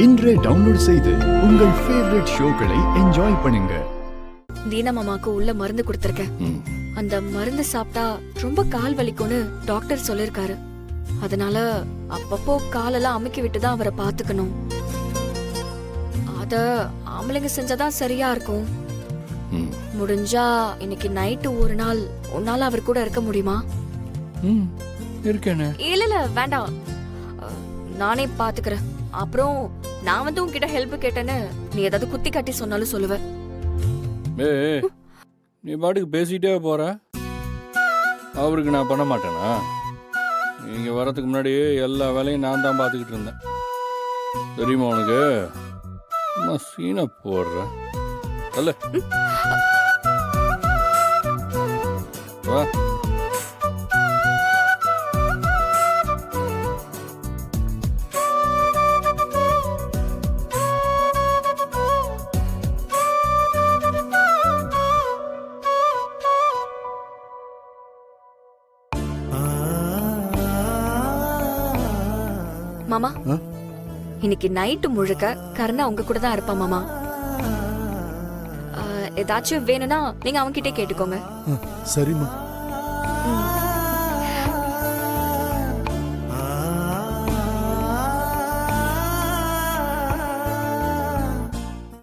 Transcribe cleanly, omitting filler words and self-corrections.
இன்றே டவுன்லோட் செய்து உங்கள் ஃபேவரட் ஷோக்களை என்ஜாய் பண்ணுங்க. தீனா மாமாக்கு உள்ள மருந்து கொடுத்திருக்கேன். அந்த மருந்து சாப்பிட்டா ரொம்ப கால் வலிக்கும்னு டாக்டர் சொல்லிருக்காரு. அதனால அப்பப்போ காலெல்லாம் அமுக்கி விட்டுதான் அவரை பாத்துக்கணும். அத ஆம்பளைங்க செஞ்சாதான் சரியா இருக்கும். முடிஞ்சா இன்னைக்கு நைட்டு ஒரு நாள் உன்னால அவர் கூட இருக்க முடியுமா? இருக்கேனே. இல்ல வேண்டாம், நானே பாத்துக்கிறேன். அப்புறம் நான் வந்து உன்கிட்ட ஹெல்ப் கேட்டேன்னு நீ ஏதாவது குத்தி காட்டி சொன்னாலும் சொல்லுவேன். நீ பாட்டுக்கு பேசிட்டே போற. அவருக்கு நான் பண்ண மாட்டேனா? நீங்க வரதுக்கு முன்னாடி எல்லா வேலையும் நான் தான் பார்த்துக்கிட்டு இருந்தேன். தெரியுமா உனக்கு? சீனை போடுற அல்ல. வா. மாமா, இன்னைக்கு நைட்டு முழுக்க கருணா உங்க கூட தான் இருப்பா மாமா. ஏதாச்சும் வேணும்னா நீங்க அவன்கிட்டே கேட்டுக்கோங்க. சரிம்மா.